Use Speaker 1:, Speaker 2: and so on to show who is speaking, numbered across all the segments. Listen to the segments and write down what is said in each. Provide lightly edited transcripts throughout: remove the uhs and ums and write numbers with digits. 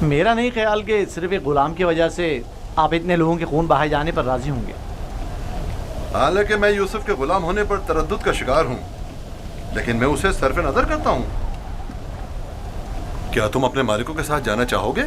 Speaker 1: मेरा नहीं ख्याल कि सिर्फ एक गुलाम की वजह से आप इतने लोगों के खून बहाए जाने पर राजी होंगे।
Speaker 2: हालांकि मैं यूसुफ के गुलाम होने पर तरद्दुद का शिकार हूं, लेकिन मैं उसे सरफ़े नजर करता हूं। क्या तुम अपने मालिकों के साथ जाना चाहोगे?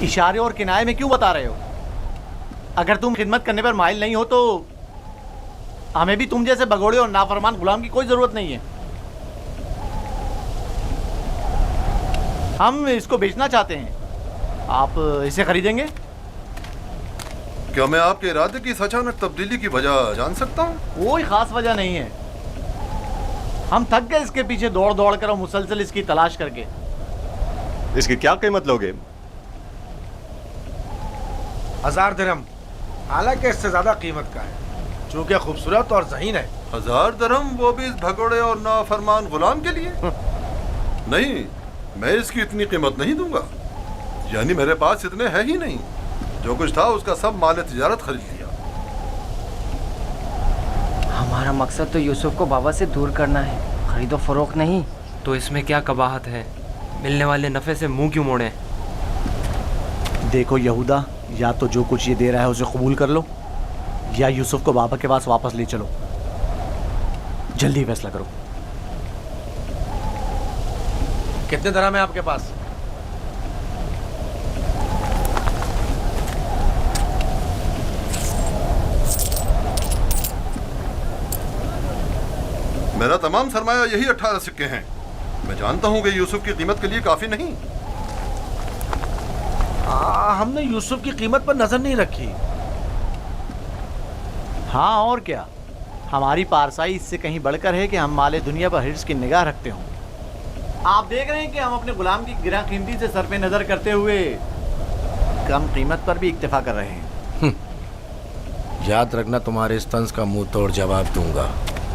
Speaker 1: इशारे और किनारे में क्यों बता रहे हो? अगर तुम खिदमत करने पर माइल नहीं हो तो हमें भी तुम जैसे भगोड़े और नाफरमान गुलाम की कोई जरूरत नहीं है। हम इसको बेचना चाहते हैं, आप इसे खरीदेंगे?
Speaker 2: क्या मैं आपके इरादे की इस अचानक तब्दीली की वजह जान सकता हूँ?
Speaker 1: कोई खास वजह नहीं है। हम थक गए इसके पीछे दौड़ दौड़ कर और मुसलसल इसकी तलाश करके।
Speaker 3: इसकी क्या कीमत लोगे?
Speaker 4: 1000 दिरहम, हालांकि इससे ज्यादा कीमत का है, चूंकि खूबसूरत और ज़हीन है।
Speaker 2: 1000 दिरहम, वो भी इस भगोड़े और नाफरमान गुलाम के लिए? नहीं, मैं इसकी इतनी कीमत नहीं दूंगा। यानी मेरे पास इतने है ही नहीं। जो कुछ था उसका सब माल तिजारत खरीद लिया।
Speaker 5: हमारा मकसद तो यूसुफ को बाबा से दूर करना है, खरीदो फरोख्त नहीं।
Speaker 6: तो इसमें क्या कबाहत है? मिलने वाले नफे से मुंह क्यों मोड़े?
Speaker 1: देखो यहूदा, या तो जो कुछ ये दे रहा है उसे कबूल कर लो, या यूसुफ को बाबा के पास वापस ले चलो। जल्दी फैसला करो।
Speaker 4: कितने दिरहम है आपके पास?
Speaker 2: मेरा तमाम सरमाया यही 18 सिक्के हैं। मैं जानता हूं कि यूसुफ की कीमत के लिए काफी नहीं।
Speaker 4: हमने यूसुफ की कीमत पर नजर नहीं रखी।
Speaker 1: हाँ और क्या, हमारी पारसाई इससे कहीं बढ़कर है कि हम माले दुनिया पर हिर्स की निगाह रखते हों। आप देख रहे हैं कि हम अपने गुलाम की गिरा कीमती से सरफे नजर करते हुए कम कीमत पर भी इक्तिफा कर रहे हैं।
Speaker 4: याद रखना, तुम्हारे इस तंज का मुंह तोड़ जवाब दूंगा।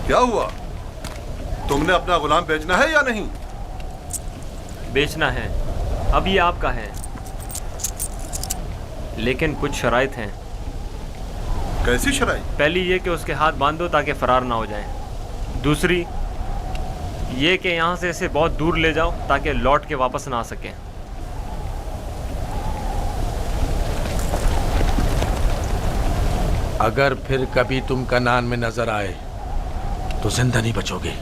Speaker 2: क्या हुआ? तुमने अपना गुलाम बेचना है या नहीं?
Speaker 6: बेचना है, अब ये आपका है, लेकिन कुछ शराइत हैं।
Speaker 2: कैसी शराइत?
Speaker 6: पहली ये कि उसके हाथ बांध दो ताकि फरार ना हो जाए। दूसरी ये कि यहाँ से इसे बहुत दूर ले जाओ ताकि लौट के वापस ना आ सके।
Speaker 4: अगर फिर कभी तुम कनान में नजर आए तो जिंदा नहीं बचोगे।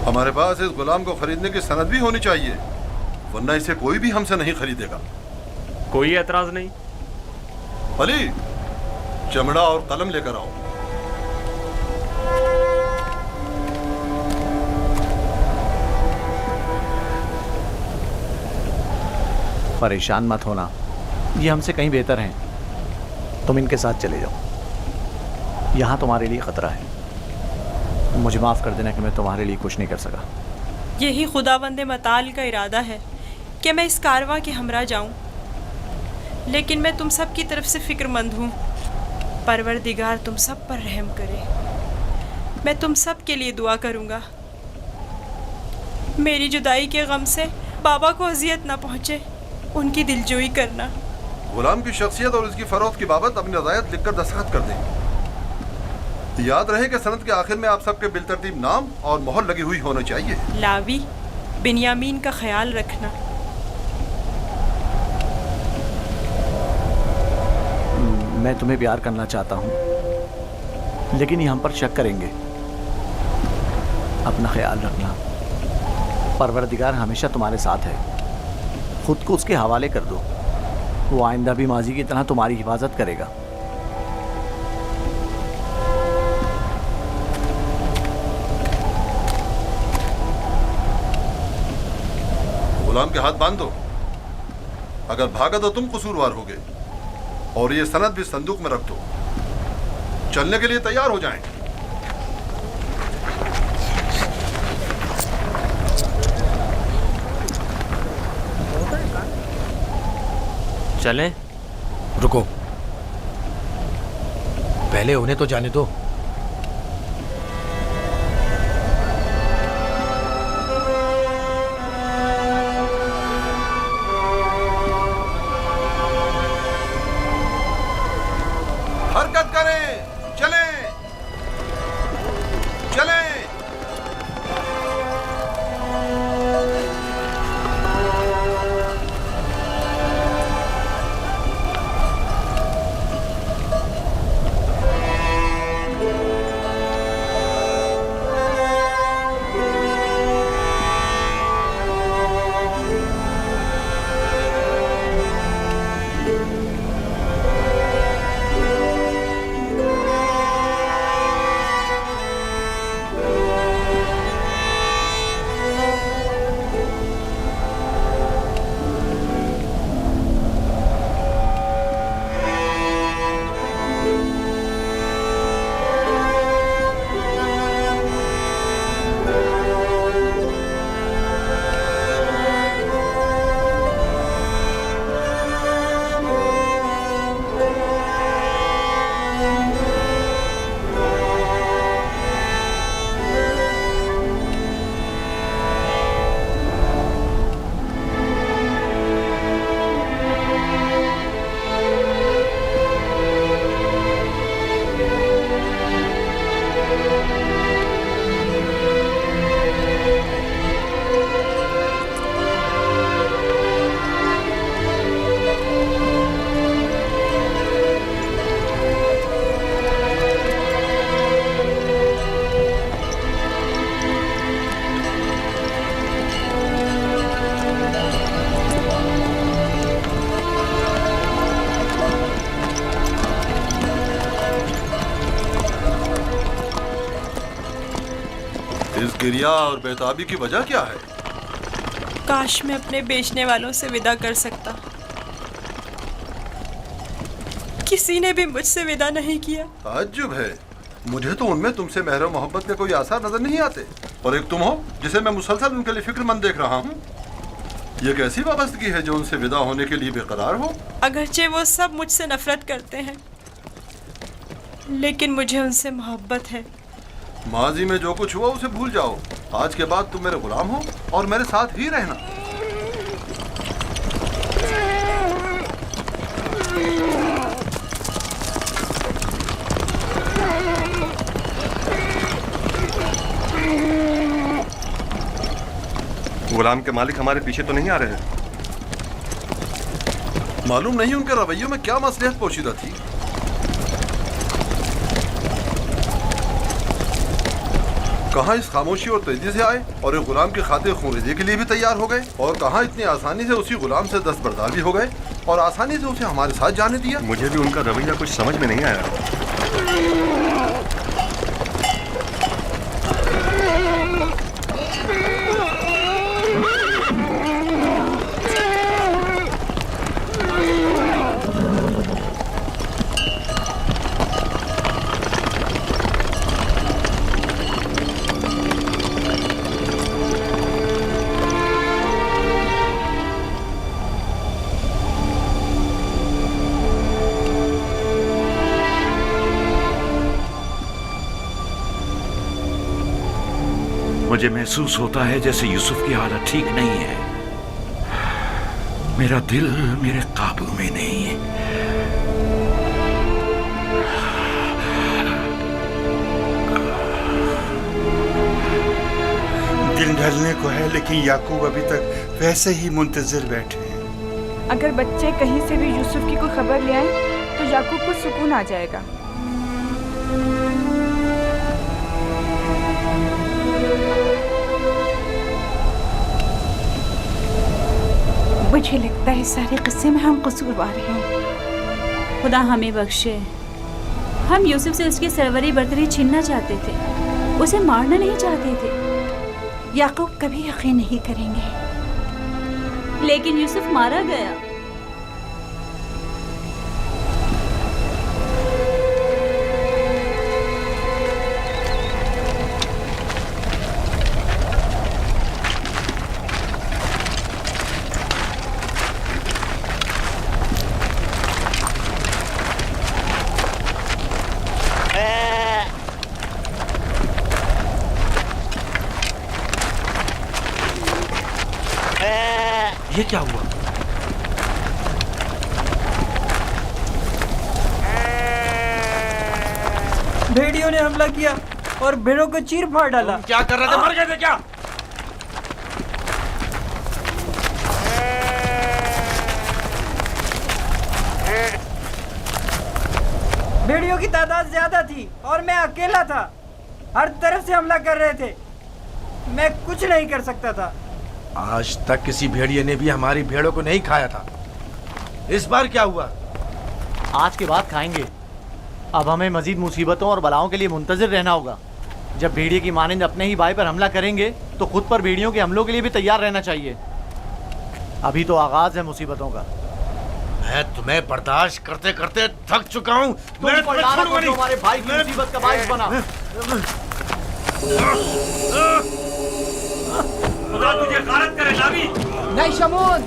Speaker 2: हमारे पास इस गुलाम को खरीदने की सनद भी होनी चाहिए, वरना इसे कोई भी हमसे नहीं खरीदेगा।
Speaker 6: कोई एतराज नहीं।
Speaker 2: अली, चमड़ा और कलम लेकर आओ।
Speaker 1: परेशान मत होना, ये हमसे कहीं बेहतर हैं। तुम इनके साथ चले जाओ। यहाँ तुम्हारे लिए खतरा है। मुझे माफ़ कर देना कि मैं तुम्हारे लिए कुछ नहीं कर सका।
Speaker 7: यही खुदावंदे मताल का इरादा है कि मैं इस कारवां के हमरा जाऊं, लेकिन मैं तुम सब की तरफ से फ़िक्रमंद हूँ। परवरदिगार तुम सब पर रहम करे। मैं तुम सब के लिए दुआ करूँगा। मेरी जुदाई के गम से बाबा को अजियत ना पहुँचे, उनकी दिलजोई करना।
Speaker 2: गुलाम की शख्सियत और उसकी फरोख्त की बाबत अपनी रज़ायत लिखकर दस्तखत कर दें। याद रहे कि सनद के आखिर में आप सबके बिलतरतीब नाम और मोहर लगी हुई होनी चाहिए।
Speaker 7: लावी, बिन्यामीन का ख्याल रखना।
Speaker 1: मैं तुम्हें प्यार करना चाहता हूँ, लेकिन ये हम पर शक करेंगे। अपना ख्याल रखना। परवरदिगार हमेशा तुम्हारे साथ है। खुद को उसके हवाले कर दो, वो आइंदा भी माजी की तरह तुम्हारी हिफाजत करेगा।
Speaker 2: गुलाम के हाथ बांध दो। अगर भागा तो तुम कसूरवार होगे, और ये सनद भी संदूक में रख दो। चलने के लिए तैयार हो जाएं।
Speaker 6: चलें?
Speaker 4: रुको, पहले उन्हें तो जाने दो।
Speaker 2: इस गिरिया और बेताबी की वजह क्या है?
Speaker 7: काश मैं अपने बेचने वालों से विदा कर सकता। किसी ने भी मुझसे विदा नहीं किया।
Speaker 2: ताज्जुब है, मुझे तो उनमें तुमसे मेहर मोहब्बत के कोई आसार नजर नहीं आते। और एक तुम हो जिसे मैं मुसलसल उनके लिए फिक्रमंद देख रहा हूँ। ये कैसी वाबस्तगी है जो उनसे विदा होने के लिए बेकरार हो?
Speaker 7: अगरचे वो सब मुझसे नफरत करते हैं, लेकिन मुझे उनसे मोहब्बत है।
Speaker 2: माजी में जो कुछ हुआ उसे भूल जाओ। आज के बाद तुम मेरे गुलाम हो और मेरे साथ ही रहना।
Speaker 3: गुलाम के मालिक हमारे पीछे तो नहीं आ रहे?
Speaker 2: मालूम नहीं उनके रवैयों में क्या मसलियत पोशीदा थी। कहाँ इस खामोशी और तेजी से आए और एक गुलाम की खातिर खून के लिए भी तैयार हो गए, और कहाँ इतनी आसानी से उसी गुलाम से दस्तबरदार भी हो गए और आसानी से उसे हमारे साथ जाने दिया।
Speaker 3: मुझे भी उनका रवैया कुछ समझ में नहीं आया।
Speaker 8: मुझे महसूस होता है जैसे यूसुफ की हालत ठीक नहीं है। मेरा दिल मेरे काबू में नहीं है।
Speaker 9: दिन ढलने को है, लेकिन याकूब अभी तक वैसे ही मुंतजिर बैठे हैं।
Speaker 10: अगर बच्चे कहीं से भी यूसुफ की कोई खबर ले आए तो याकूब को सुकून आ जाएगा।
Speaker 11: मुझे लगता है सारे किस्से में हम कसूरवार हैं। खुदा हमें बख्शे। हम यूसुफ से उसकी सरवरी बर्तरी छीनना चाहते थे, उसे मारना नहीं चाहते थे। याकूब कभी यकीन नहीं करेंगे, लेकिन यूसुफ मारा गया।
Speaker 4: ये क्या हुआ?
Speaker 5: भेड़ियों ने हमला किया और भेड़ों को चीर फाड़ डाला।
Speaker 4: तुम क्या कर रहे थे? मर गए थे क्या?
Speaker 5: भेड़ियों की तादाद ज्यादा थी और मैं अकेला था। हर तरफ से हमला कर रहे थे, मैं कुछ नहीं कर सकता था।
Speaker 4: आज तक किसी भेड़िए ने भी हमारी भेड़ों को नहीं खाया था। इस बार क्या हुआ?
Speaker 1: आज के बाद खाएंगे। अब हमें मजीद मुसीबतों और बलाओं के लिए मुंतजिर रहना होगा। जब भेड़िए की मानिंद अपने ही भाई पर हमला करेंगे तो खुद पर भेड़ियों के हमलों के लिए भी तैयार रहना चाहिए। अभी तो आगाज है मुसीबतों का।
Speaker 4: मैं तुम्हें बर्दाश्त करते करते थक चुका हूँ।
Speaker 1: मैं तुम्हारे भाई की मुसीबत का बाइस बना।
Speaker 6: खुदा तुझे गारत करे नावी।
Speaker 5: नहीं शमून।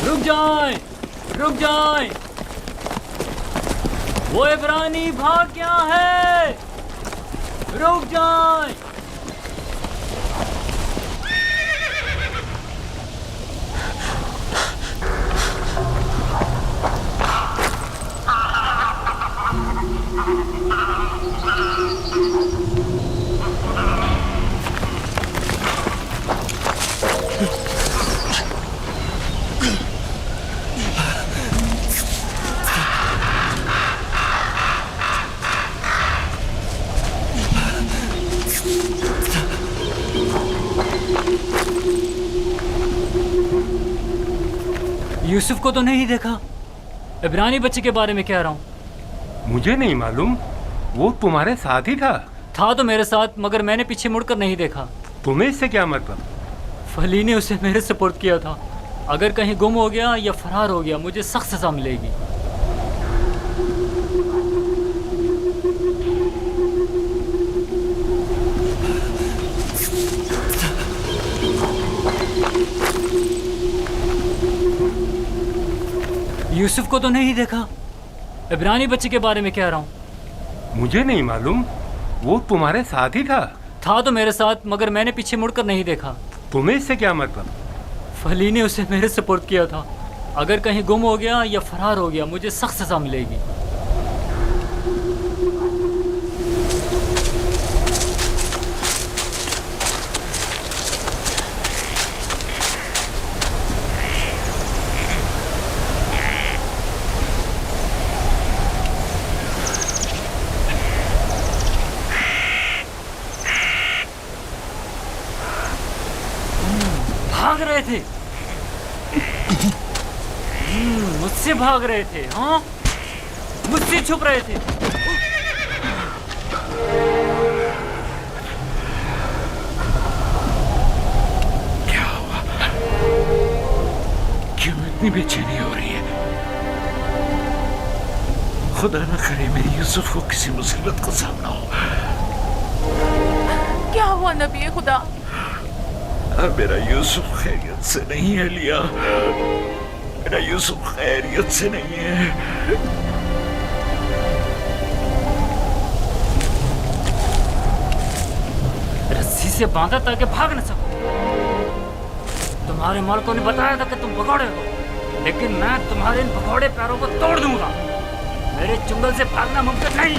Speaker 12: रुक जाएं, रुक जाएं। वो इब्रानी भाग गया है, रुक जाएं। यूसुफ को तो नहीं देखा। इब्रानी बच्चे के बारे में कह रहा हूँ।
Speaker 13: मुझे नहीं मालूम, वो तुम्हारे साथ ही था।
Speaker 12: था तो मेरे साथ, मगर मैंने पीछे मुड़कर नहीं देखा।
Speaker 13: तुम्हें इससे क्या मतलब?
Speaker 12: फली ने उसे मेरे सुपुर्द किया था। अगर कहीं गुम हो गया या फरार हो गया, मुझे सख्त सजा मिलेगी। यूसुफ को तो नहीं देखा। इब्रानी बच्चे के बारे में कह रहा हूँ।
Speaker 13: मुझे नहीं मालूम, वो तुम्हारे साथ ही था।
Speaker 12: था तो मेरे साथ, मगर मैंने पीछे मुड़कर नहीं देखा।
Speaker 13: तुम्हें इससे क्या मतलब?
Speaker 12: फली ने उसे मेरे सुपुर्द किया था। अगर कहीं गुम हो गया या फरार हो गया, मुझे सख्त सजा मिलेगी। भाग रहे थे, मुझसे भाग रहे थे। हाँ, मुझसे छुप रहे थे।
Speaker 8: क्या हुआ? क्यों इतनी बेचैनी हो रही है? खुदा न करे मेरी यूसुफ को किसी मुसीबत का सामना हो।
Speaker 14: क्या हुआ नबी खुदा?
Speaker 8: मेरा यूसुफ खैरियत से नहीं है लिया। मेरा यूसुफ खैरियत से नहीं है।
Speaker 12: रस्सी से बांधा ताकि भाग न सको। तुम्हारे मालिकों ने बताया था कि तुम भगोड़े हो, लेकिन मैं तुम्हारे इन भगोड़े पैरों को तोड़ दूंगा। मेरे चुंगल से भागना मुमकिन नहीं।